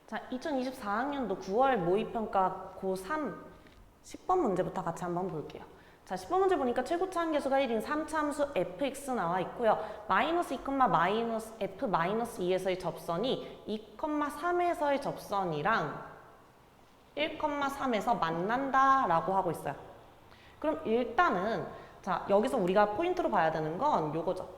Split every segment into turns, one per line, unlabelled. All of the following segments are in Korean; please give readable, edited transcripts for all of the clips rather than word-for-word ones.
자, 2024학년도 9월 모의평가 고3 10번 문제부터 같이 한번 볼게요. 자, 10번 문제 보니까 최고차 한계수가 1인 3차함수 fx 나와 있고요. 마이너스 2, 마이너스 f-2에서의 접선이 2,3에서의 접선이랑 1,3에서 만난다 라고 하고 있어요. 그럼 일단은 자, 여기서 우리가 포인트로 봐야 되는 건 요거죠.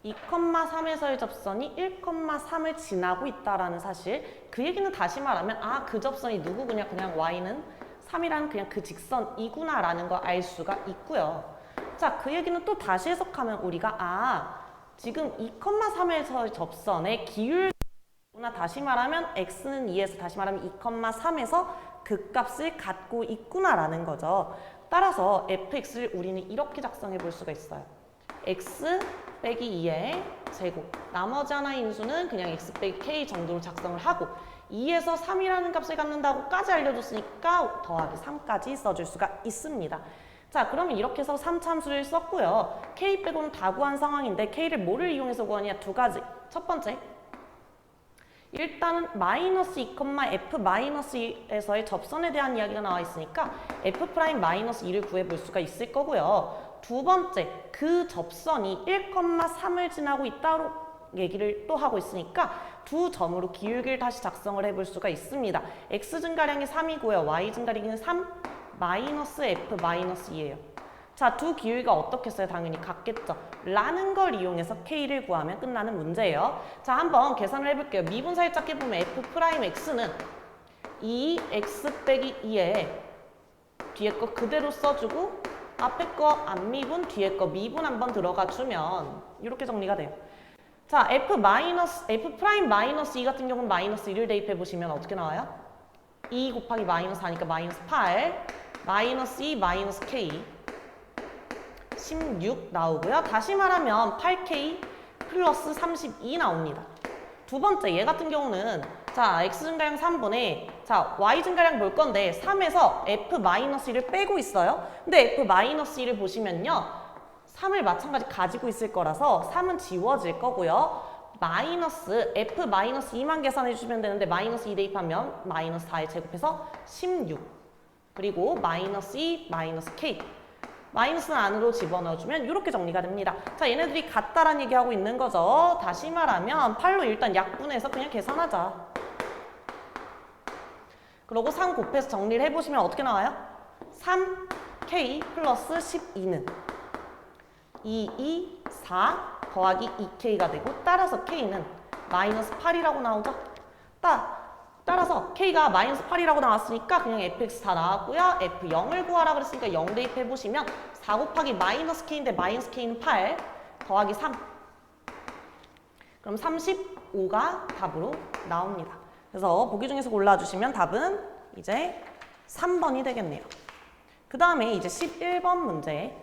2,3에서의 접선이 1,3을 지나고 있다라는 사실. 그 얘기는 다시 말하면 그 접선이 누구구냐, 그냥 y는 3이라는 그냥 그 직선이구나 라는 걸 알 수가 있고요. 자, 그 얘기는 또 다시 해석하면 우리가 지금 2,3에서의 접선의 기울기구나, 다시 말하면 x는 2에서 다시 말하면 2,3에서 그 값을 갖고 있구나 라는 거죠. 따라서 fx를 우리는 이렇게 작성해 볼 수가 있어요. x 빼기 2의 제곱, 나머지 하나의 인수는 그냥 x 빼기 k 정도로 작성을 하고 2에서 3이라는 값을 갖는다고까지 알려줬으니까 더하기 3까지 써줄 수가 있습니다. 자, 그러면 이렇게 해서 3차 함수를 썼고요. k 빼고는 다 구한 상황인데 k를 뭐를 이용해서 구하냐? 두 가지. 첫 번째, 일단은 마이너스 2, f-2에서의 접선에 대한 이야기가 나와 있으니까 f'-2를 구해볼 수가 있을 거고요. 두 번째, 그 접선이 1,3을 지나고 있다로 얘기를 또 하고 있으니까 두 점으로 기울기를 다시 작성을 해볼 수가 있습니다. x 증가량이 3이고요. y 증가량이 3, 마이너스 f-2예요. 자, 두 기울기가 어떻게 써요? 당연히 같겠죠. 라는 걸 이용해서 k를 구하면 끝나는 문제예요. 자, 한번 계산을 해볼게요. 미분 살짝 해보면 f'x는 2x 빼기 2에 뒤에 거 그대로 써주고 앞에 거 안 미분, 뒤에 거 미분 한번 들어가 주면 이렇게 정리가 돼요. 자, f'-2 같은 경우는 마이너스 1을 대입해 보시면 어떻게 나와요? 2 곱하기 마이너스 4니까 마이너스 8, 마이너스 2, 마이너스 k 16 나오고요. 다시 말하면 8k 플러스 32 나옵니다. 두 번째, 얘 같은 경우는 자, x 증가량 3분의 자, y 증가량 볼 건데 3에서 f-1을 빼고 있어요. 근데 f-1을 보시면요. 3을 마찬가지 가지고 있을 거라서 3은 지워질 거고요. 마이너스 f-2만 계산해 주시면 되는데 마이너스 2 대입하면 마이너스 4에 제곱해서 16 그리고 마이너스 2, 마이너스 k 마이너스는 안으로 집어넣어주면 이렇게 정리가 됩니다. 자, 얘네들이 같다라는 얘기하고 있는 거죠. 다시 말하면 8로 일단 약분해서 그냥 계산하자. 그리고 3 곱해서 정리를 해보시면 어떻게 나와요? 3k 플러스 12는 2, 4 더하기 2k가 되고 따라서 k는 마이너스 8이라고 나오죠? 따라서 k가 마이너스 8이라고 나왔으니까 그냥 fx 다 나왔고요. f0을 구하라 그랬으니까 0 대입해보시면 4 곱하기 마이너스 k인데 마이너스 k는 8 더하기 3 그럼 35가 답으로 나옵니다. 그래서 보기 중에서 골라주시면 답은 이제 3번이 되겠네요. 그 다음에 이제 11번 문제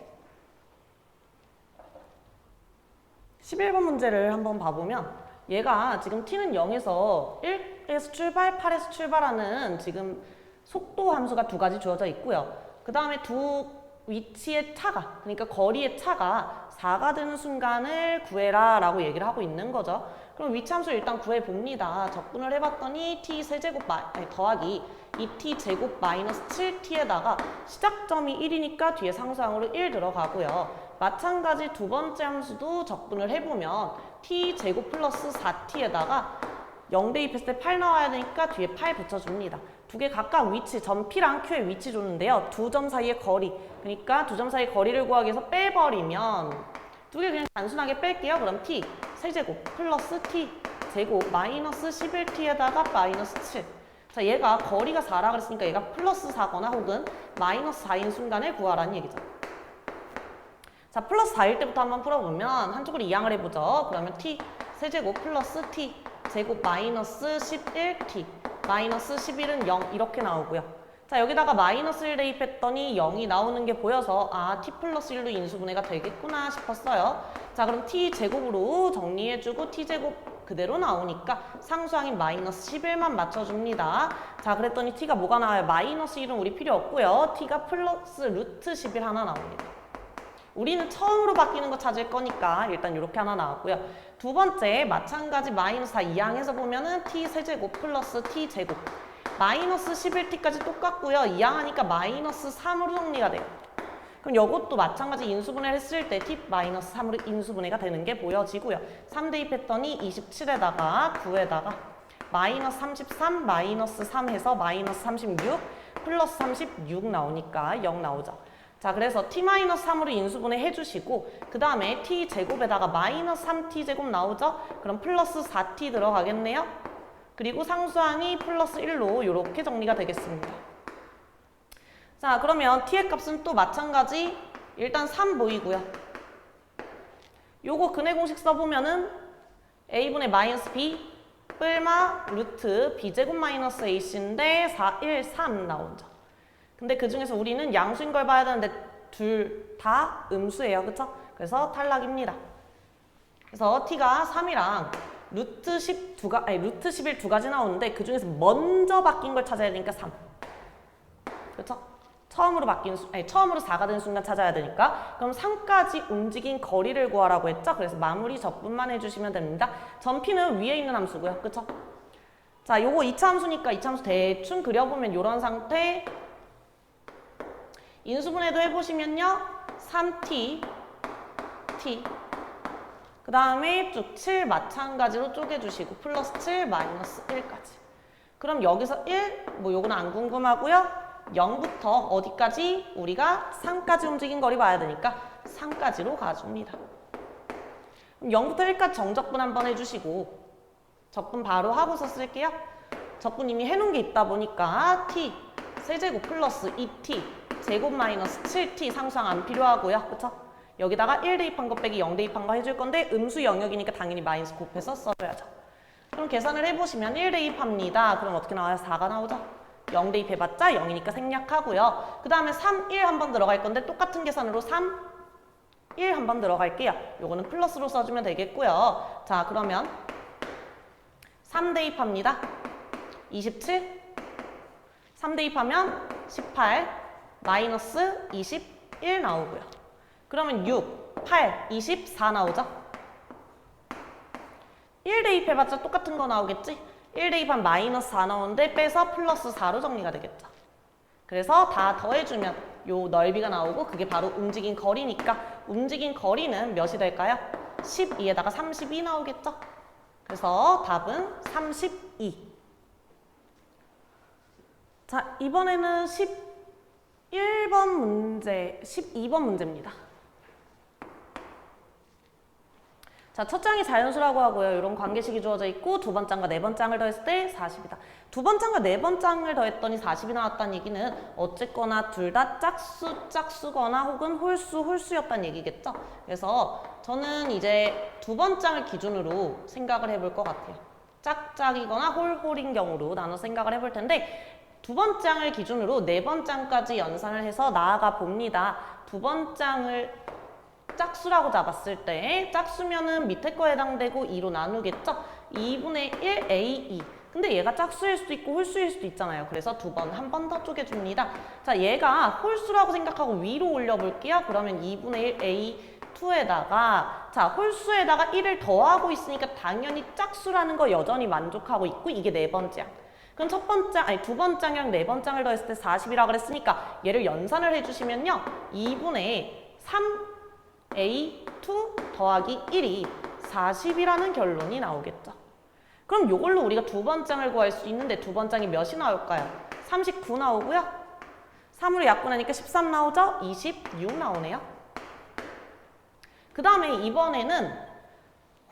11번 문제를 한번 봐보면 얘가 지금 t는 0에서 1에서 출발, 8에서 출발하는 지금 속도 함수가 두 가지 주어져 있고요. 그 다음에 두 위치의 차가, 그러니까 거리의 차가 4가 되는 순간을 구해라 라고 얘기를 하고 있는 거죠. 그럼 위치 함수 일단 구해봅니다. 적분을 해봤더니 t 세제곱 더하기 2t 제곱 마이너스 7t에다가 시작점이 1이니까 뒤에 상수항으로 1 들어가고요. 마찬가지 두 번째 함수도 적분을 해보면 t 제곱 플러스 4t에다가 0 대입했을 때 8 나와야 되니까 뒤에 8 붙여줍니다. 두 개 각각 위치, 점 P랑 Q의 위치 줬는데요. 두 점 사이의 거리, 그러니까 두 점 사이의 거리를 구하기 위해서 빼버리면 두 개 그냥 단순하게 뺄게요. 그럼 t 세제곱 플러스 t 제곱 마이너스 11t에다가 마이너스 7. 자, 얘가 거리가 4라 그랬으니까 얘가 플러스 4거나 혹은 마이너스 4인 순간을 구하라는 얘기죠. 자, 플러스 4일 때부터 한번 풀어보면 한쪽으로 이항을 해보죠. 그러면 t 세제곱 플러스 t 제곱 마이너스 11t 마이너스 11은 0 이렇게 나오고요. 자, 여기다가 마이너스 1 대입했더니 0이 나오는 게 보여서 t 플러스 1로 인수분해가 되겠구나 싶었어요. 자, 그럼 t 제곱으로 정리해주고 t 제곱 그대로 나오니까 상수항인 마이너스 11만 맞춰줍니다. 자, 그랬더니 t가 뭐가 나와요? 마이너스 1은 우리 필요 없고요. t가 플러스 루트 11 하나 나옵니다. 우리는 처음으로 바뀌는 거 찾을 거니까 일단 이렇게 하나 나왔고요. 두 번째 마찬가지 마이너스 4 이항해서 보면은 t 세제곱 플러스 t 제곱 마이너스 11t까지 똑같고요. 이항하니까 마이너스 3으로 정리가 돼요. 그럼 이것도 마찬가지 인수분해를 했을 때 t 마이너스 3으로 인수분해가 되는 게 보여지고요. 3대입 했더니 27에다가 9에다가 마이너스 33 마이너스 3 해서 마이너스 36 플러스 36 나오니까 0 나오죠. 자, 그래서 t-3으로 인수분해 해주시고 그 다음에 t제곱에다가 마이너스 3t제곱 나오죠? 그럼 플러스 4t 들어가겠네요? 그리고 상수항이 플러스 1로 이렇게 정리가 되겠습니다. 자, 그러면 t의 값은 또 마찬가지 일단 3 보이고요. 요거 근해 공식 써보면은 a분의 마이너스 b 뿔마 루트 b제곱 마이너스 ac인데 4, 1, 3 나오죠. 근데 그 중에서 우리는 양수인 걸 봐야 되는데 둘 다 음수예요. 그쵸? 그래서 탈락입니다. 그래서 t가 3이랑 루트 11 두 가지 나오는데 그 중에서 먼저 바뀐 걸 찾아야 되니까 3. 그쵸? 처음으로 4가 된 순간 찾아야 되니까. 그럼 3까지 움직인 거리를 구하라고 했죠? 그래서 마무리 적분만 해주시면 됩니다. 전 p는 위에 있는 함수고요. 그쵸? 자, 요거 2차 함수니까 2차 함수 대충 그려보면 요런 상태. 인수분해도 해보시면요. 3t, t. 그 다음에 쭉 7 마찬가지로 쪼개주시고 플러스 7 마이너스 1까지. 그럼 여기서 1, 뭐 요거는 안 궁금하고요. 0부터 어디까지? 우리가 3까지 움직인 거리 봐야 되니까 3까지로 가줍니다. 그럼 0부터 1까지 정적분 한번 해주시고 적분 바로 하고서 쓸게요. 적분 이미 해놓은 게 있다 보니까 t 세제곱 플러스 2t 제곱 마이너스 7t 상수항 안 필요하고요. 그쵸? 여기다가 1 대입한 거 빼기 0 대입한 거 해줄 건데 음수 영역이니까 당연히 마이너스 곱해서 써줘야죠. 그럼 계산을 해보시면 1 대입합니다. 그럼 어떻게 나와요? 4가 나오죠? 0 대입해봤자 0이니까 생략하고요. 그 다음에 3, 1 한번 들어갈 건데 똑같은 계산으로 3, 1 한번 들어갈게요. 요거는 플러스로 써주면 되겠고요. 자, 그러면 3 대입합니다. 27, 3 대입하면 18, 마이너스 21 나오고요. 그러면 6, 8, 24 나오죠? 1 대입해봤자 똑같은 거 나오겠지? 1 대입한 마이너스 4 나오는데 빼서 플러스 4로 정리가 되겠죠. 그래서 다 더해주면 요 넓이가 나오고 그게 바로 움직인 거리니까 움직인 거리는 몇이 될까요? 12에다가 32 나오겠죠? 그래서 답은 32. 자, 이번에는 11번 문제, 12번 문제입니다. 자, 첫 장이 자연수라고 하고요. 이런 관계식이 주어져 있고 두 번장과 네 번장을 더했을 때 40이다. 두 번장과 네 번장을 더했더니 40이 나왔다는 얘기는 어쨌거나 둘 다 짝수거나 혹은 홀수였다는 얘기겠죠. 그래서 저는 이제 두 번장을 기준으로 생각을 해볼 것 같아요. 짝짝이거나 홀인 경우로 나눠 생각을 해볼 텐데 두 번장을 기준으로 네 번장까지 연산을 해서 나아가 봅니다. 두 번장을 짝수라고 잡았을 때 짝수면은 밑에 거에 해당되고 2로 나누겠죠? 2분의 1 A2. 근데 얘가 짝수일 수도 있고 홀수일 수도 있잖아요. 그래서 한 번 더 쪼개줍니다. 자, 얘가 홀수라고 생각하고 위로 올려볼게요. 그러면 2분의 1 A2에다가 자, 홀수에다가 1을 더하고 있으니까 당연히 짝수라는 거 여전히 만족하고 있고 이게 네 번째. 그럼 두 번장이랑 네 번장을 더했을 때 40이라고 그랬으니까 얘를 연산을 해주시면요. 2분의 3 A2 더하기 1이 40이라는 결론이 나오겠죠. 그럼 이걸로 우리가 두 번장을 구할 수 있는데 두 번장이 몇이 나올까요? 39 나오고요. 3으로 약분하니까 13 나오죠? 26 나오네요. 그 다음에 이번에는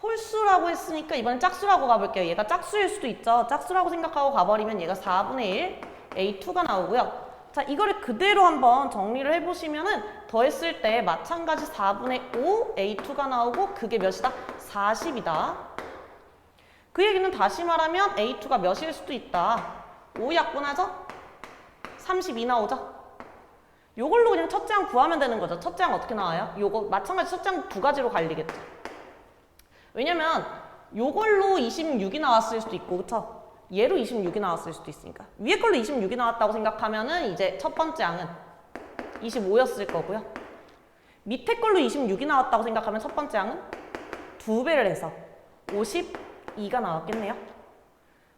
홀수라고 했으니까 이번엔 짝수라고 가볼게요. 얘가 짝수일 수도 있죠. 짝수라고 생각하고 가버리면 얘가 4분의 1 A2가 나오고요. 자, 이거를 그대로 한번 정리를 해보시면은 더했을 때 마찬가지 4분의 5 A2가 나오고 그게 몇이다? 40이다. 그 얘기는 다시 말하면 A2가 몇일 수도 있다. 5 약분하죠? 32 나오죠? 요걸로 그냥 첫째 항 구하면 되는 거죠. 첫째 항 어떻게 나와요? 요거 마찬가지 첫째 항 두 가지로 갈리겠죠. 왜냐면 요걸로 26이 나왔을 수도 있고, 그쵸? 얘로 26이 나왔을 수도 있으니까. 위에 걸로 26이 나왔다고 생각하면은 이제 첫 번째 항은 25였을 거고요. 밑에 걸로 26이 나왔다고 생각하면 첫 번째 항은 2배를 해서 52가 나왔겠네요.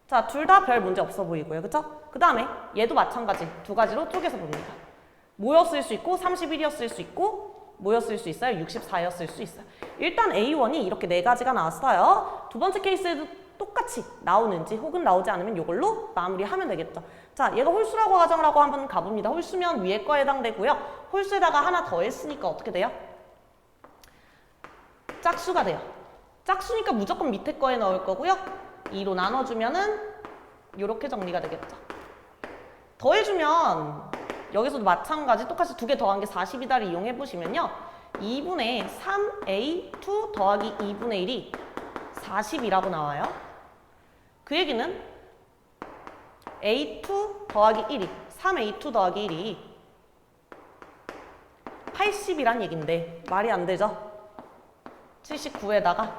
자, 둘 다 별 문제 없어 보이고요. 그쵸? 그 다음에 얘도 마찬가지 두 가지로 쪼개서 봅니다. 뭐였을 수 있고 31이었을 수 있고 뭐였을 수 있어요? 64였을 수 있어요. 일단 A1이 이렇게 네 가지가 나왔어요. 두 번째 케이스에도 똑같이 나오는지 혹은 나오지 않으면 이걸로 마무리하면 되겠죠. 자, 얘가 홀수라고 가정을 하고 한번 가봅니다. 홀수면 위에 거에 해당되고요. 홀수에다가 하나 더 했으니까 어떻게 돼요? 짝수가 돼요. 짝수니까 무조건 밑에 거에 넣을 거고요. 2로 나눠주면은 이렇게 정리가 되겠죠. 더해주면 여기서도 마찬가지 똑같이 두 개 더한 게 40이다를 이용해 보시면요. 2분의 3A2 더하기 2분의 1이 40이라고 나와요. 그 얘기는 A2 더하기 1이 3A2 더하기 1이 80이란 얘긴데 말이 안 되죠? 79에다가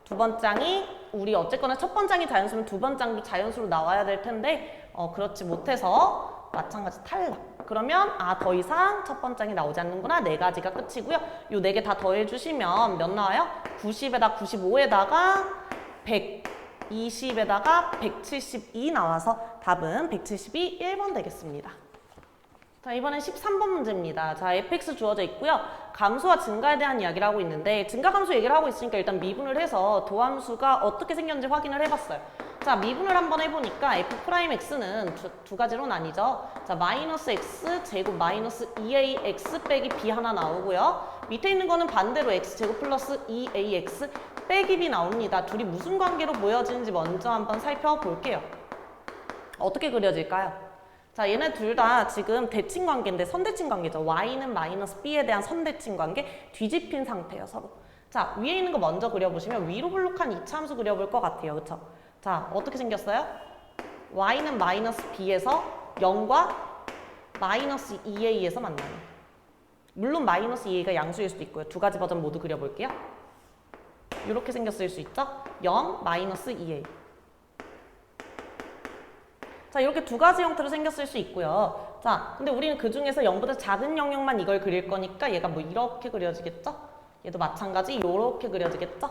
두 번장이 우리 어쨌거나 첫 번장이 자연수면 두 번장도 자연수로 나와야 될 텐데 그렇지 못해서 마찬가지 탈락. 그러면 더 이상 첫 번장이 나오지 않는구나. 네 가지가 끝이고요. 요 네 개 다 더해주시면 몇 나와요? 90에다 95에다가 120에다가 172 나와서 답은 172 1번 되겠습니다. 자, 이번엔 13번 문제입니다. 자, fx 주어져 있고요. 감소와 증가에 대한 이야기를 하고 있는데 증가감소 얘기를 하고 있으니까 일단 미분을 해서 도함수가 어떻게 생겼는지 확인을 해봤어요. 자, 미분을 한번 해보니까 f'x는 두 가지로 나뉘죠. 자, 마이너스 x 제곱 마이너스 2ax 빼기 b 하나 나오고요. 밑에 있는 거는 반대로 x 제곱 플러스 2ax 빼기 b 나옵니다. 둘이 무슨 관계로 보여지는지 먼저 한번 살펴볼게요. 어떻게 그려질까요? 자, 얘네 둘 다 지금 대칭 관계인데 선대칭 관계죠. y는 마이너스 b에 대한 선대칭 관계, 뒤집힌 상태예요, 서로. 자, 위에 있는 거 먼저 그려보시면 위로 볼록한 이차함수 그려볼 것 같아요. 그쵸? 자, 어떻게 생겼어요? y는 마이너스 b에서 0과 마이너스 2a에서 만나요. 물론 마이너스 2a가 양수일 수도 있고요. 두 가지 버전 모두 그려볼게요. 이렇게 생겼을 수 있죠? 0, 마이너스 2a. 자, 이렇게 두 가지 형태로 생겼을 수 있고요. 자, 근데 우리는 그 중에서 0보다 작은 영역만 이걸 그릴 거니까 얘가 뭐 이렇게 그려지겠죠? 얘도 마찬가지 이렇게 그려지겠죠?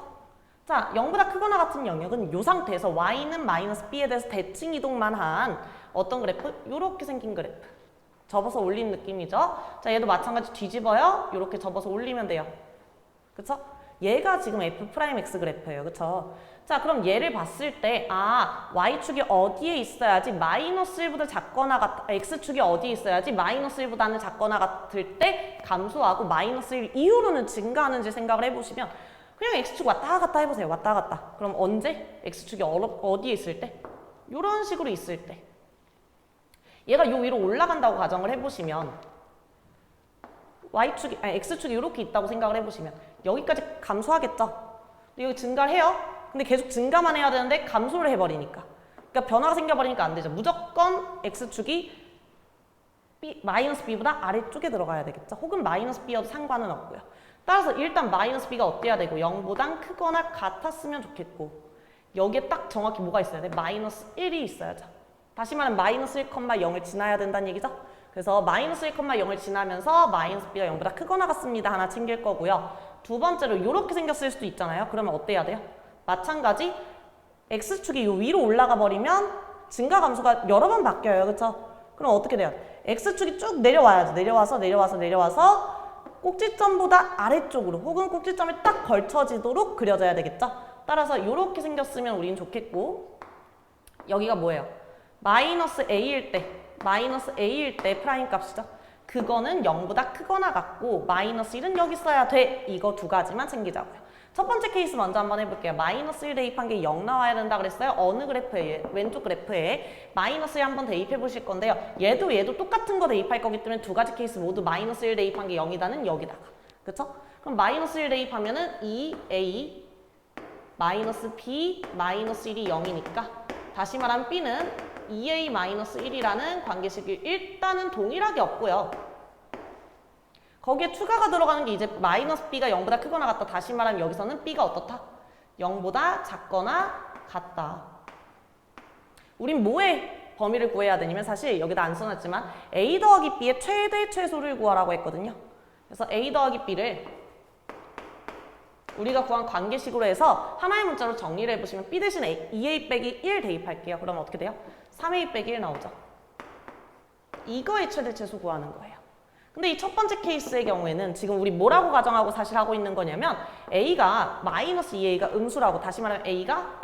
자, 0보다 크거나 같은 영역은 이 상태에서 y는 마이너스 b에 대해서 대칭 이동만 한 어떤 그래프? 이렇게 생긴 그래프. 접어서 올린 느낌이죠? 자, 얘도 마찬가지 뒤집어요. 이렇게 접어서 올리면 돼요. 그쵸? 얘가 지금 f'x 그래프예요. 그쵸? 자, 그럼 얘를 봤을 때 y축이 어디에 있어야지 마이너스 1보다 작거나 x축이 어디에 있어야지 마이너스 1보다는 작거나 같을 때 감소하고 마이너스 1 이후로는 증가하는지 생각을 해보시면 그냥 x축 왔다 갔다 해보세요. 왔다 갔다. 그럼 언제? x축이 어디에 있을 때? 이런 식으로 있을 때. 얘가 요 위로 올라간다고 가정을 해보시면 x축이 이렇게 있다고 생각을 해보시면 여기까지 감소하겠죠? 근데 여기 증가를 해요? 근데 계속 증가만 해야 되는데 감소를 해버리니까. 그러니까 변화가 생겨버리니까 안 되죠. 무조건 x축이 마이너스 b보다 아래쪽에 들어가야 되겠죠. 혹은 마이너스 b여도 상관은 없고요. 따라서 일단 마이너스 b가 어때야 되고 0보단 크거나 같았으면 좋겠고 여기에 딱 정확히 뭐가 있어야 돼? 마이너스 1이 있어야죠. 다시 말하면 마이너스 1,0을 지나야 된다는 얘기죠. 그래서 마이너스 1,0을 지나면서 마이너스 b가 0보다 크거나 같습니다. 하나 챙길 거고요. 두 번째로 이렇게 생겼을 수도 있잖아요. 그러면 어때야 돼요? 마찬가지 x축이 요 위로 올라가 버리면 증가 감소가 여러 번 바뀌어요. 그쵸? 그럼 어떻게 돼요? x축이 쭉 내려와야죠. 내려와서 꼭지점보다 아래쪽으로 혹은 꼭지점에 딱 걸쳐지도록 그려져야 되겠죠? 따라서 이렇게 생겼으면 우린 좋겠고 여기가 뭐예요? 마이너스 a일 때 프라임 값이죠. 그거는 0보다 크거나 같고 마이너스 1은 여기 써야 돼. 이거 두 가지만 챙기자고요. 첫 번째 케이스 먼저 한번 해볼게요. 마이너스 1 대입한 게 0 나와야 된다 그랬어요. 어느 그래프에? 왼쪽 그래프에 마이너스 1 한번 대입해 보실 건데요. 얘도 똑같은 거 대입할 거기 때문에 두 가지 케이스 모두 마이너스 1 대입한 게 0이다는 여기다가. 그쵸? 그럼 마이너스 1 대입하면은 2a 마이너스 b 마이너스 1이 0이니까 다시 말하면 b는 2a 마이너스 1이라는 관계식이 일단은 동일하게 없고요. 거기에 추가가 들어가는 게 이제 마이너스 b가 0보다 크거나 같다. 다시 말하면 여기서는 b가 어떻다? 0보다 작거나 같다. 우린 뭐의 범위를 구해야 되냐면 사실 여기다 안 써놨지만 a 더하기 b의 최대 최소를 구하라고 했거든요. 그래서 A 더하기 B를 우리가 구한 관계식으로 해서 하나의 문자로 정리를 해보시면 B 대신 2A 빼기 1 대입할게요. 그러면 어떻게 돼요? 3A 빼기 1 나오죠. 이거의 최대 최소 구하는 거예요. 근데 이 첫 번째 케이스의 경우에는 지금 우리 뭐라고 가정하고 사실 하고 있는 거냐면 A가 마이너스 2A가 음수라고, 다시 말하면 A가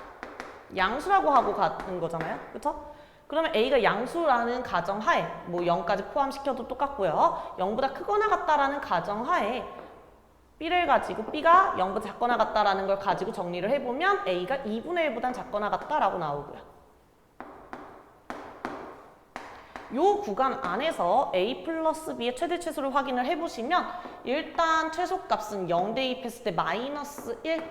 양수라고 하고 가는 거잖아요. 그쵸? 그러면 A가 양수라는 가정하에, 뭐 0까지 포함시켜도 똑같고요. 0보다 크거나 같다라는 가정하에 B를 가지고 B가 0보다 작거나 같다라는 걸 가지고 정리를 해보면 A가 2분의 1보단 작거나 같다라고 나오고요. 요 구간 안에서 A 플러스 B의 최대 최소를 확인을 해보시면 일단 최소값은 0 대입했을 때 마이너스 1,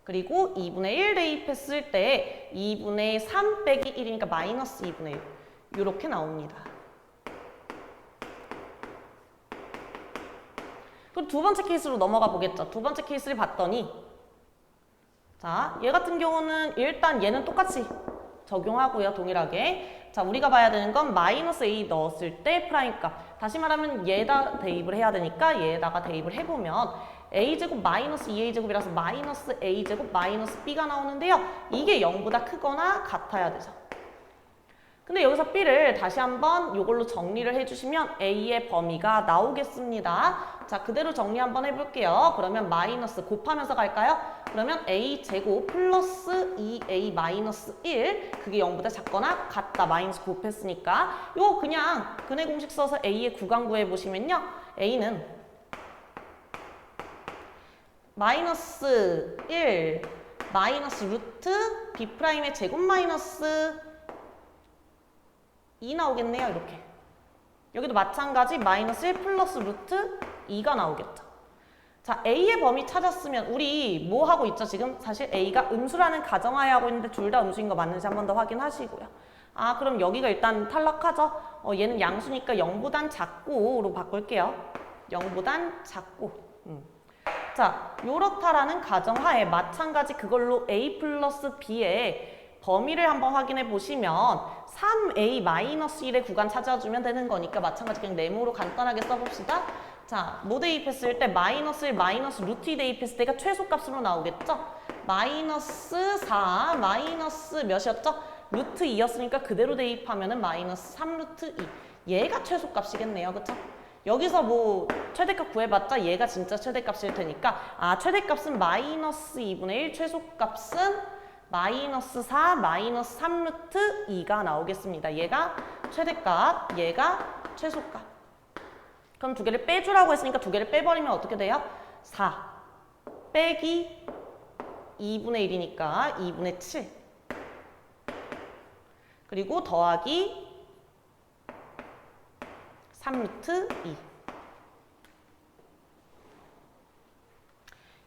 그리고 2분의 1 대입했을 때 2분의 3 빼기 1이니까 마이너스 2분의 1 이렇게 나옵니다. 그럼 두 번째 케이스로 넘어가 보겠죠. 두 번째 케이스를 봤더니 자, 얘 같은 경우는 일단 얘는 똑같이 적용하고요. 동일하게. 자, 우리가 봐야 되는 건 마이너스 A 넣었을 때 프라임 값. 다시 말하면 얘에다 대입을 해야 되니까 얘에다가 대입을 해보면 A제곱 마이너스 2A제곱이라서 마이너스 A제곱 마이너스 B가 나오는데요. 이게 0보다 크거나 같아야 되죠. 근데 여기서 B를 다시 한번 이걸로 정리를 해주시면 A의 범위가 나오겠습니다. 자, 그대로 정리 한번 해볼게요. 그러면 마이너스 곱하면서 갈까요? 그러면 A제곱 플러스 2A 마이너스 1, 그게 0보다 작거나 같다. 마이너스 곱했으니까 이거 그냥 근해 공식 써서 A의 구간 구해보시면요. A는 마이너스 1 마이너스 루트 B'의 제곱 마이너스 2 나오겠네요. 이렇게. 여기도 마찬가지 마이너스 1 플러스 루트 2가 나오겠죠. 자, A의 범위 찾았으면 우리 뭐 하고 있죠? 지금 사실 A가 음수라는 가정하에 하고 있는데 둘 다 음수인 거 맞는지 한 번 더 확인하시고요. 아, 그럼 여기가 일단 탈락하죠. 얘는 양수니까 0보단 작고로 바꿀게요. 0보단 작고. 자, 요렇다라는 가정하에 마찬가지 그걸로 A 플러스 B의 범위를 한번 확인해 보시면 3A-1의 구간 찾아주면 되는 거니까 마찬가지 그냥 네모로 간단하게 써봅시다. 자, 뭐 대입했을 때 마이너스 1, 마이너스 루트 2 대입했을 때가 최소값으로 나오겠죠? 마이너스 4, 마이너스 몇이었죠? 루트 2였으니까 그대로 대입하면은 마이너스 3 루트 2. 얘가 최소값이겠네요. 그쵸? 여기서 뭐 최대값 구해봤자 얘가 진짜 최대값일 테니까 아, 최대값은 마이너스 2분의 1, 최소값은 마이너스 4, 마이너스 3 루트 2가 나오겠습니다. 얘가 최대값, 얘가 최소값. 그럼 두 개를 빼주라고 했으니까 두 개를 빼버리면 어떻게 돼요? 4 빼기 2분의 1이니까 2분의 7. 그리고 더하기 3 루트 2.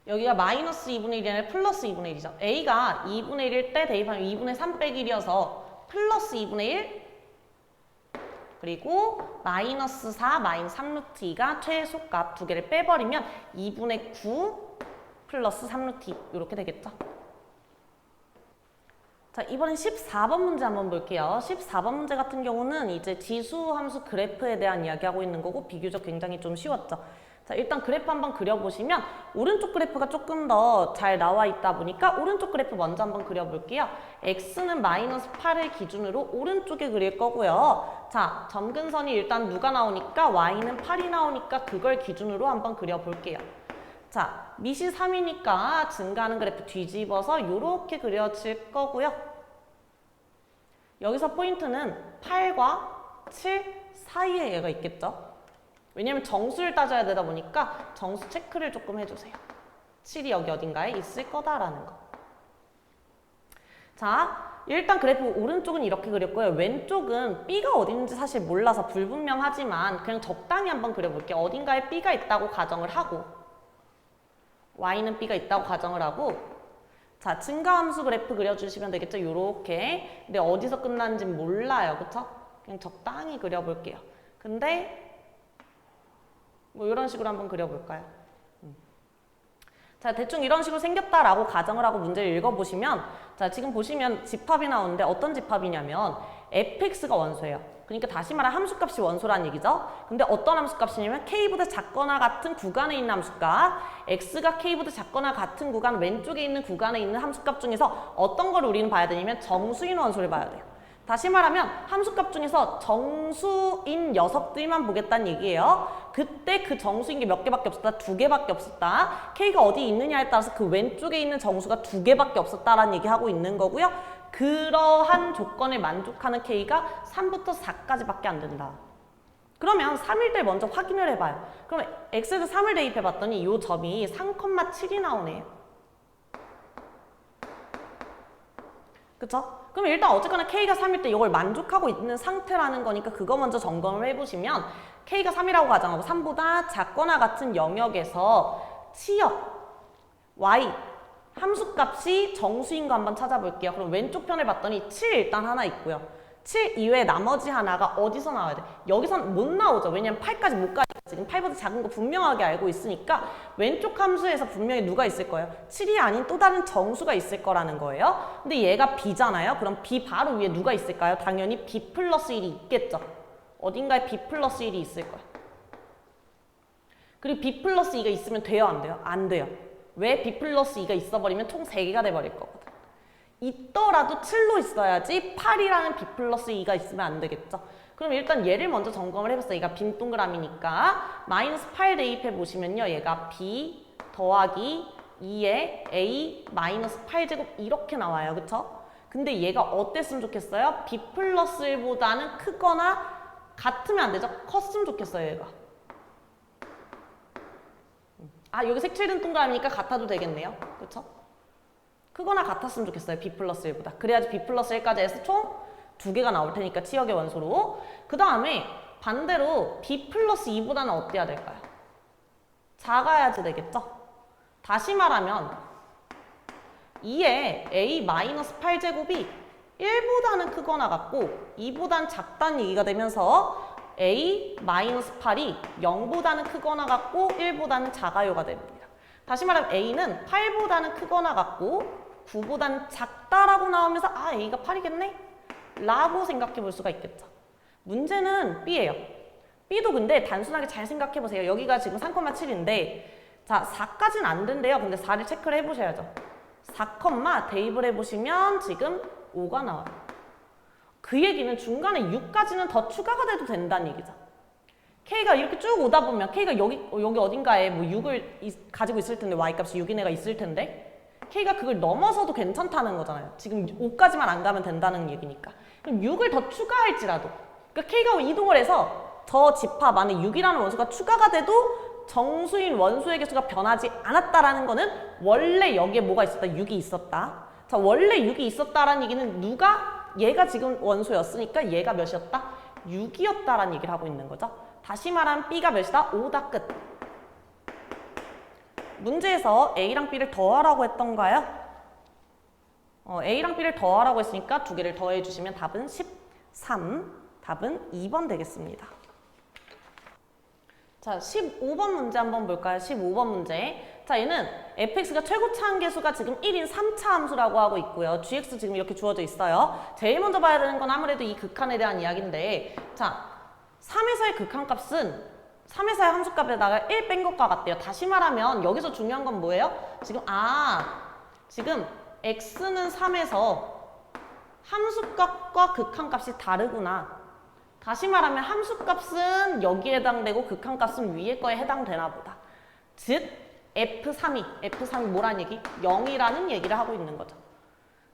여기가 마이너스 2분의 1이 아니라 플러스 2분의 1이죠. A가 2분의 1일 때 대입하면 2분의 3 빼기 1이어서 플러스 2분의 1 그리고 마이너스 4 마이너스 3 루트 2가 최소값 두 개를 빼버리면 2분의 9 플러스 3 루트 2 이렇게 되겠죠. 자, 이번엔 14번 문제 한번 볼게요. 14번 문제 같은 경우는 이제 지수 함수 그래프에 대한 이야기하고 있는 거고 비교적 굉장히 좀 쉬웠죠. 자, 일단 그래프 한번 그려보시면 오른쪽 그래프가 조금 더 잘 나와 있다 보니까 오른쪽 그래프 먼저 한번 그려볼게요. X는 마이너스 8을 기준으로 오른쪽에 그릴 거고요. 자, 점근선이 일단 누가 나오니까 Y는 8이 나오니까 그걸 기준으로 한번 그려볼게요. 자, 밑이 3이니까 증가하는 그래프 뒤집어서 이렇게 그려질 거고요. 여기서 포인트는 8과 7 사이에 얘가 있겠죠. 왜냐면 정수를 따져야 되다 보니까 정수 체크를 조금 해주세요. 7이 여기 어딘가에 있을 거다라는 거. 자, 일단 그래프 오른쪽은 이렇게 그렸고요. 왼쪽은 B가 어디 있는지 사실 몰라서 불분명하지만 그냥 적당히 한번 그려볼게요. 어딘가에 B가 있다고 가정을 하고 Y는 B가 있다고 가정을 하고 자, 증가함수 그래프 그려주시면 되겠죠. 요렇게. 근데 어디서 끝나는지 몰라요. 그쵸? 그냥 적당히 그려볼게요. 근데 뭐 이런 식으로 한번 그려볼까요? 자, 대충 이런 식으로 생겼다라고 가정을 하고 문제를 읽어보시면 자, 지금 보시면 집합이 나오는데 어떤 집합이냐면 fx가 원소예요. 그러니까 다시 말해 함수값이 원소란 얘기죠. 근데 어떤 함수값이냐면 k보다 작거나 같은 구간에 있는 함수값, x가 k보다 작거나 같은 구간 왼쪽에 있는 구간에 있는 함수값 중에서 어떤 걸 우리는 봐야 되냐면 정수인 원소를 봐야 돼요. 다시 말하면 함수값 중에서 정수인 녀석들만 보겠다는 얘기예요. 그때 그 정수인 게 몇 개밖에 없었다? 2개밖에 없었다. k가 어디 있느냐에 따라서 그 왼쪽에 있는 정수가 2개밖에 없었다라는 얘기하고 있는 거고요. 그러한 조건에 만족하는 k가 3부터 4까지밖에 안 된다. 그러면 3일 때 먼저 확인을 해봐요. 그럼 x에서 3을 대입해봤더니 이 점이 3,7이 나오네요. 그쵸? 그럼 일단 어쨌거나 k가 3일 때 이걸 만족하고 있는 상태라는 거니까 그거 먼저 점검을 해보시면 k가 3이라고 가정하고 3보다 작거나 같은 영역에서 치역 y 함수값이 정수인 거 한번 찾아볼게요. 그럼 왼쪽 편을 봤더니 7 일단 하나 있고요. 7 이외에 나머지 하나가 어디서 나와야 돼? 여기선 못 나오죠. 왜냐면 8까지 못 가니까 지금 8보다 작은 거 분명하게 알고 있으니까 왼쪽 함수에서 분명히 누가 있을 거예요? 7이 아닌 또 다른 정수가 있을 거라는 거예요. 근데 얘가 b잖아요. 그럼 b 바로 위에 누가 있을까요? 당연히 b 플러스 1이 있겠죠. 어딘가에 b 플러스 1이 있을 거예요. 그리고 b 플러스 2가 있으면 돼요? 안 돼요? 안 돼요. 왜 b 플러스 2가 있어버리면 총 3개가 돼버릴 거거든. 있더라도 7로 있어야지 8이라는 b 플러스 2가 있으면 안 되겠죠. 그럼 일단 얘를 먼저 점검을 해봤어요. 얘가 빈 동그라미니까 마이너스 8 대입해 보시면요. 얘가 b 더하기 2에 a 마이너스 8제곱 이렇게 나와요. 그쵸? 근데 얘가 어땠으면 좋겠어요? b 플러스 1보다는 크거나 같으면 안 되죠? 컸으면 좋겠어요. 얘가. 아, 여기 색칠된 동그라미니까 같아도 되겠네요. 그쵸? 크거나 같았으면 좋겠어요. b 플러스 1보다. 그래야지 b 플러스 1까지 해서 총 2개가 나올 테니까 치역의 원소로. 그 다음에 반대로 b 플러스 2보다는 어때야 될까요? 작아야지 되겠죠? 다시 말하면 2의 a 마이너스 8제곱이 1보다는 크거나 같고 2보다는 작다는 얘기가 되면서 a 마이너스 8이 0보다는 크거나 같고 1보다는 작아요가 됩니다. 다시 말하면 a는 8보다는 크거나 같고 9보다는 작다라고 나오면서 아 a가 8이겠네? 라고 생각해 볼 수가 있겠죠. 문제는 b예요. b도 근데 단순하게 잘 생각해 보세요. 여기가 지금 3,7인데 자 4까지는 안 된대요. 근데 4를 체크를 해보셔야죠. 4, 대입을 해보시면 지금 5가 나와요. 그 얘기는 중간에 6까지는 더 추가가 돼도 된다는 얘기죠. k가 이렇게 쭉 오다 보면 k가 여기 어딘가에 뭐 6을 가지고 있을 텐데 y값이 6인 애가 있을 텐데 k가 그걸 넘어서도 괜찮다는 거잖아요. 지금 5까지만 안 가면 된다는 얘기니까. 그럼 6을 더 추가할지라도 그러니까 k가 이동을 해서 저 집합 안에 6이라는 원소가 추가가 돼도 정수인 원소의 개수가 변하지 않았다라는 거는 원래 여기에 뭐가 있었다? 6이 있었다. 자, 원래 6이 있었다라는 얘기는 얘가 지금 원소였으니까 얘가 몇이었다? 6이었다라는 얘기를 하고 있는 거죠. 다시 말하면 b가 몇이다? 5다 끝. 문제에서 a랑 b를 더하라고 했던가요? a랑 b를 더하라고 했으니까 2개를 더해 주시면 답은 13, 답은 2번 되겠습니다. 자, 15번 문제 한번 볼까요? 15번 문제. 자, 얘는 fx가 최고차 함계수가 지금 1인 3차 함수라고 하고 있고요. gx 지금 이렇게 주어져 있어요. 제일 먼저 봐야 되는 건 아무래도 이 극한에 대한 이야기인데 자, 3에서의 극한값은 3에서의 함수값에다가 1 뺀 것과 같대요. 다시 말하면 여기서 중요한 건 뭐예요? 지금 x는 3에서 함수값과 극한값이 다르구나. 다시 말하면 함수값은 여기에 해당되고 극한값은 위에 거에 해당되나 보다. 즉 F3이 뭐란 얘기? 0이라는 얘기를 하고 있는 거죠.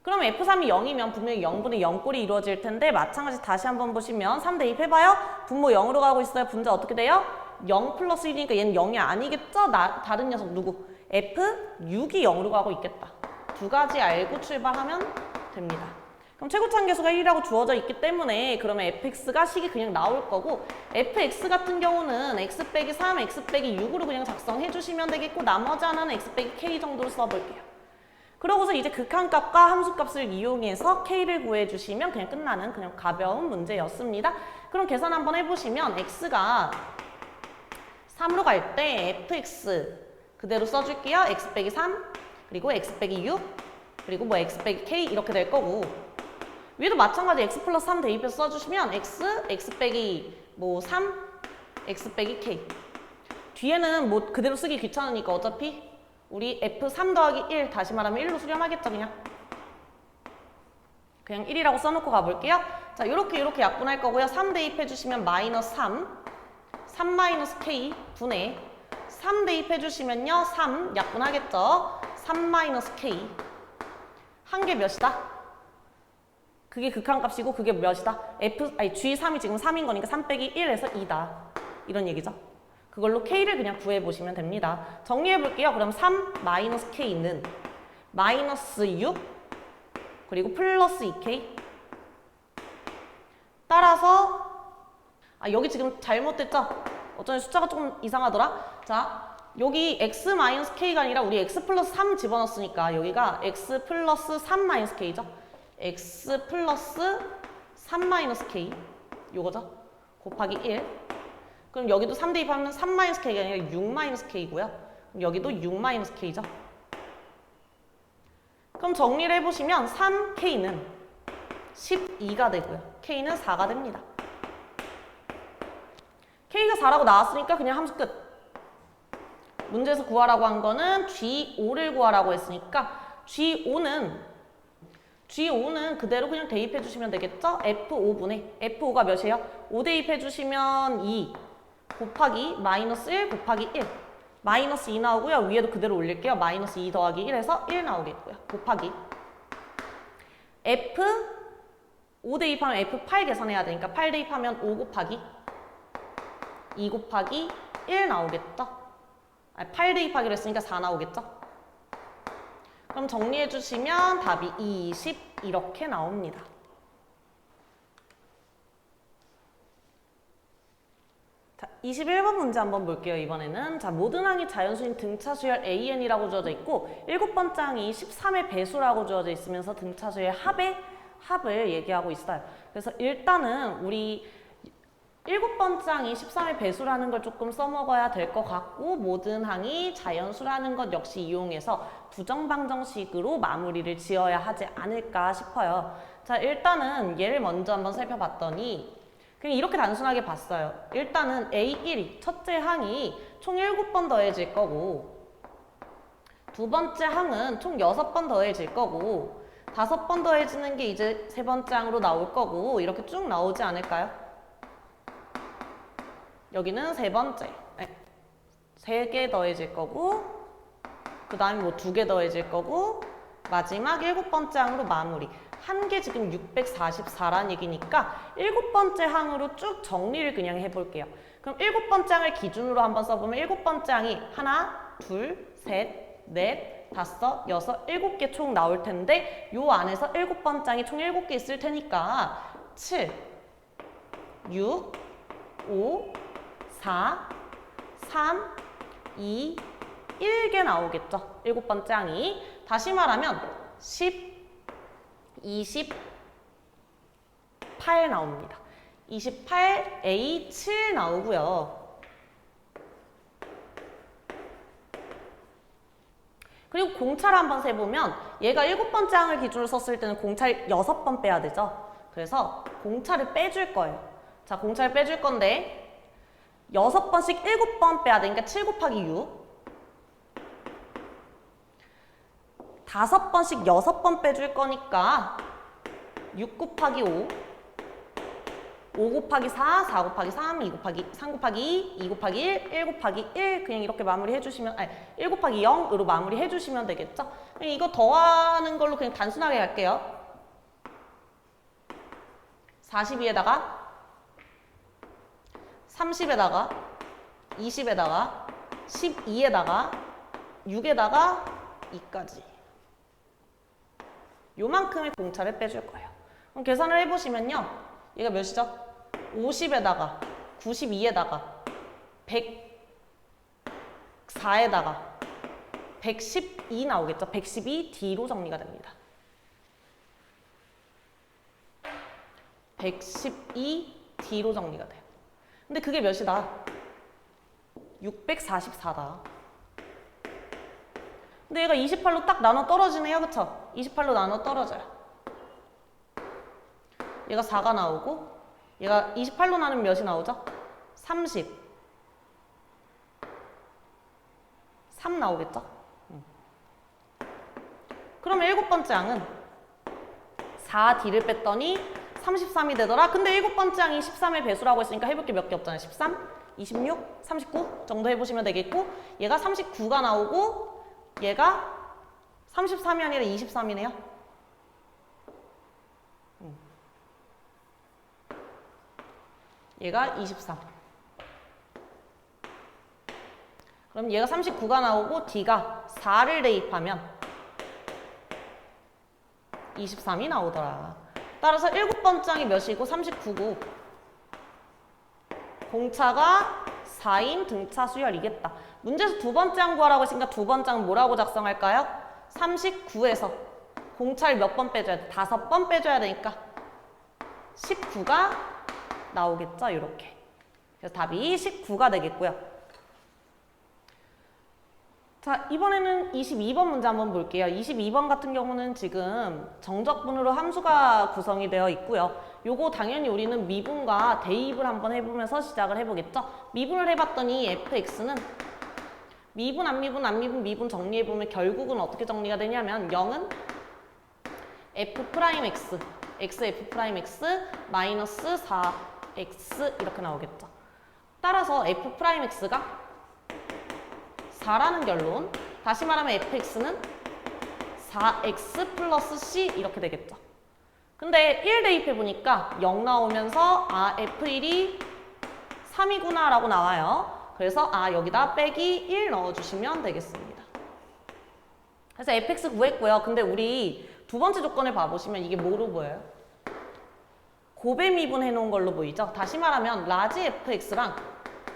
그럼 F3이 0이면 분명히 0분의 0꼴이 이루어질 텐데 마찬가지 다시 한번 보시면 3 대입해봐요. 분모 0으로 가고 있어요. 분자 어떻게 돼요? 0 플러스 1이니까 얘는 0이 아니겠죠? 다른 녀석 누구? F6이 0으로 가고 있겠다. 두 가지 알고 출발하면 됩니다. 그럼 최고차 함계수가 1이라고 주어져 있기 때문에 그러면 fx가 식이 그냥 나올 거고 fx 같은 경우는 x 빼기 3, x 빼기 6으로 그냥 작성해 주시면 되겠고 나머지 하나는 x 빼기 k 정도로 써볼게요. 그러고서 이제 극한값과 함수값을 이용해서 k를 구해주시면 그냥 끝나는 그냥 가벼운 문제였습니다. 그럼 계산 한번 해보시면 x가 3으로 갈 때 fx 그대로 써줄게요. x 빼기 3 그리고 x 빼기 6 그리고 뭐 x 빼기 k 이렇게 될 거고 위에도 마찬가지 x 플러스 3 대입해서 써주시면 x 빼기 뭐 3, x 빼기 k. 뒤에는 뭐 그대로 쓰기 귀찮으니까 어차피 우리 f3 더하기 1 다시 말하면 1로 수렴하겠죠 그냥 1이라고 써놓고 가볼게요. 자, 이렇게 약분할 거고요. 3 대입해주시면 마이너스 3 마이너스 k 분의 3 대입해주시면요 3 약분하겠죠. 3 마이너스 k 한 개 몇이다? 그게 극한값이고 그게 몇이다? G3이 지금 3인 거니까 3 빼기 1에서 2다. 이런 얘기죠. 그걸로 K를 그냥 구해보시면 됩니다. 정리해볼게요. 그럼 3 마이너스 K는 마이너스 6 그리고 플러스 2K 따라서 여기 지금 잘못됐죠? 어쩐지 숫자가 조금 이상하더라. 자, 여기 X 마이너스 K가 아니라 우리 X 플러스 3 집어넣었으니까 여기가 X 플러스 3 마이너스 K죠? X 플러스 3 마이너스 K 요거죠? 곱하기 1 그럼 여기도 3 대입하면 3 마이너스 K가 아니라 6 마이너스 K고요. 그럼 여기도 6 마이너스 K죠. 그럼 정리를 해보시면 3K는 12가 되고요. K는 4가 됩니다. K가 4라고 나왔으니까 그냥 함수 끝. 문제에서 구하라고 한 거는 G5를 구하라고 했으니까 G5는 그대로 그냥 대입해 주시면 되겠죠? F5분의 F5가 몇이에요? 5 대입해 주시면 2 곱하기 마이너스 1 곱하기 1 마이너스 2 나오고요. 위에도 그대로 올릴게요. 마이너스 2 더하기 1에서 1 나오겠고요. 곱하기 F 5 대입하면 F8 계산해야 되니까 8 대입하면 5 곱하기 2 곱하기 1 나오겠죠? 8 대입하기로 했으니까 4 나오겠죠? 그럼 정리해 주시면 답이 20 이렇게 나옵니다. 자, 21번 문제 한번 볼게요. 이번에는 자, 모든 항이 자연수인 등차 수열 AN이라고 주어져 있고 7번째 항이 13의 배수라고 주어져 있으면서 등차 수열 합을 얘기하고 있어요. 그래서 일단은 우리 7번째 항이 13의 배수라는 걸 조금 써먹어야 될 것 같고 모든 항이 자연수라는 것 역시 이용해서 부정방정식으로 마무리를 지어야 하지 않을까 싶어요. 자, 일단은 얘를 먼저 한번 살펴봤더니 그냥 이렇게 단순하게 봤어요. 일단은 A1이 첫째 항이 총 7번 더해질 거고 두 번째 항은 총 6번 더해질 거고 5번 더해지는 게 이제 세 번째 항으로 나올 거고 이렇게 쭉 나오지 않을까요? 여기는 세 번째, 3개 더해질 거고 그 다음에 뭐 2개 더해질 거고 마지막 7번째 항으로 마무리. 한 개 지금 644란 얘기니까 7번째 항으로 쭉 정리를 그냥 해볼게요. 그럼 7번째 항을 기준으로 한번 써보면 7번째 항이 하나, 둘, 셋, 넷, 다섯, 여섯, 7개 총 나올 텐데 요 안에서 7번째 항이 총 7개 있을 테니까 7, 6, 5, 4, 3, 2, 1개 나오겠죠. 7번째 항이. 다시 말하면 10, 28 나옵니다. 28, A, 7 나오고요. 그리고 공차를 한번 세보면 얘가 7번째 항을 기준으로 썼을 때는 공차를 6번 빼야 되죠. 그래서 공차를 빼줄 거예요. 자, 공차를 빼줄 건데 6번씩 7번 빼야 되니까 7 곱하기 6 5번씩 6번 빼줄 거니까 6 곱하기 5 5 곱하기 4, 4 곱하기 3, 2 곱하기 3 곱하기 2, 2 곱하기 1, 1 곱하기 1 그냥 이렇게 마무리 해주시면 1 곱하기 0으로 마무리 해주시면 되겠죠? 이거 더하는 걸로 그냥 단순하게 갈게요. 42에다가 30에다가 20에다가 12에다가 6에다가 2까지 요만큼의 공차를 빼줄 거예요. 그럼 계산을 해보시면요. 얘가 몇이죠? 50에다가 92에다가 104에다가 112 나오겠죠? 112D로 정리가 됩니다. 112D로 정리가 돼요. 근데 그게 몇이다? 644다. 근데 얘가 28로 딱 나눠 떨어지네요. 그쵸? 28로 나눠 떨어져요. 얘가 4가 나오고 얘가 28로 나누면 몇이 나오죠? 30. 3 나오겠죠? 그러면 일곱 번째 항은 4D를 뺐더니 33이 되더라. 근데 일곱 번째 항이 13의 배수라고 했으니까 해볼 게 몇 개 없잖아요. 13, 26, 39 정도 해보시면 되겠고 얘가 39가 나오고 얘가 33이 아니라 23이네요. 얘가 23. 그럼 얘가 39가 나오고 D가 4를 대입하면 23이 나오더라. 따라서 일곱 번째 항이 몇이고 39고 공차가 4인 등차 수열이겠다. 문제에서 두 번째 항 구하라고 했으니까 두 번째 항 뭐라고 작성할까요? 39에서 공차를 몇 번 빼줘야 돼? 5번 빼줘야 되니까 19가 나오겠죠? 이렇게. 그래서 답이 19가 되겠고요. 자, 이번에는 22번 문제 한번 볼게요. 22번 같은 경우는 지금 정적분으로 함수가 구성이 되어 있고요. 요거 당연히 우리는 미분과 대입을 한번 해보면서 시작을 해보겠죠. 미분을 해봤더니 fx는 미분, 안 미분, 안 미분, 미분 정리해보면 결국은 어떻게 정리가 되냐면 0은 f'x, xf'x 마이너스 4x 이렇게 나오겠죠. 따라서 f'x가 4라는 결론. 다시 말하면 fx는 4x 플러스 c 이렇게 되겠죠. 근데 1 대입해보니까 0 나오면서 아 f1이 3이구나 라고 나와요. 그래서 아 여기다 빼기 1 넣어주시면 되겠습니다. 그래서 fx 구했고요. 근데 우리 두 번째 조건을 봐보시면 이게 뭐로 보여요? 곱의 미분 해놓은 걸로 보이죠? 다시 말하면 라지 fx랑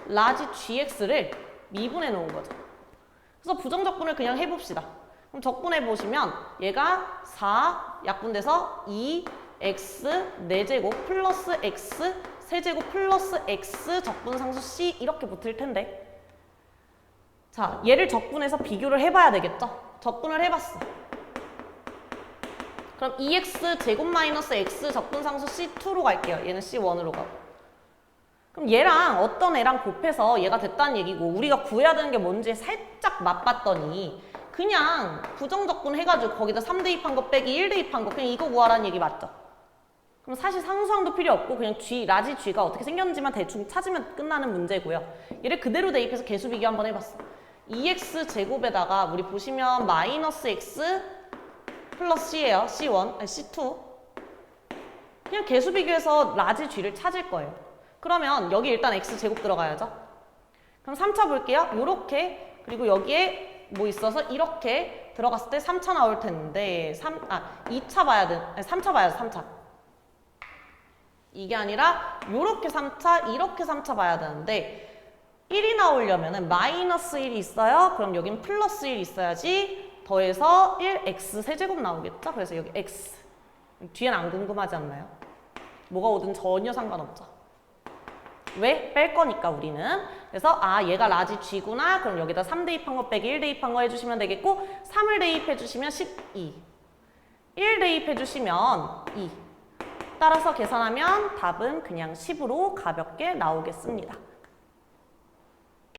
라지 gx를 미분해 놓은 거죠. 그래서 부정적분을 그냥 해봅시다. 그럼 적분해 보시면 얘가 4 약분돼서 2x 4제곱 플러스 x 세제곱 플러스 x 적분상수 c 이렇게 붙을 텐데 자 얘를 적분해서 비교를 해봐야 되겠죠? 적분을 해봤어. 그럼 2x 제곱 마이너스 x 적분상수 c2로 갈게요. 얘는 c1으로 가고 그럼 얘랑 어떤 애랑 곱해서 얘가 됐다는 얘기고 우리가 구해야 되는 게 뭔지 살짝 맛봤더니 그냥 부정적분 해가지고 거기다 3 대입한 거 빼기 1 대입한 거 그냥 이거 구하라는 얘기 맞죠? 그럼 사실 상수항도 필요 없고 그냥 G, 라지 G가 어떻게 생겼는지만 대충 찾으면 끝나는 문제고요. 얘를 그대로 대입해서 개수 비교 한번 해봤어. 2x 제곱에다가 우리 보시면 마이너스 x 플러스 c예요. C1, 아니 C2 그냥 개수 비교해서 라지 G를 찾을 거예요. 그러면 여기 일단 x제곱 들어가야죠. 그럼 3차 볼게요. 요렇게 그리고 여기에 뭐 있어서 이렇게 들어갔을 때 3차 나올 텐데 2차 봐야 돼. 아니 3차 봐야죠. 3차. 이게 아니라 요렇게 3차 이렇게 3차 봐야 되는데 1이 나오려면은 마이너스 1이 있어요. 그럼 여긴 플러스 1이 있어야지 더해서 1x 세제곱 나오겠죠. 그래서 여기 x 뒤엔 안 궁금하지 않나요? 뭐가 오든 전혀 상관없죠. 왜? 뺄 거니까 우리는. 그래서 아 얘가 라지 G구나. 그럼 여기다 3 대입한 거 빼기 1 대입한 거 해주시면 되겠고 3을 대입해 주시면 12 1 대입해 주시면 2 따라서 계산하면 답은 그냥 10으로 가볍게 나오겠습니다.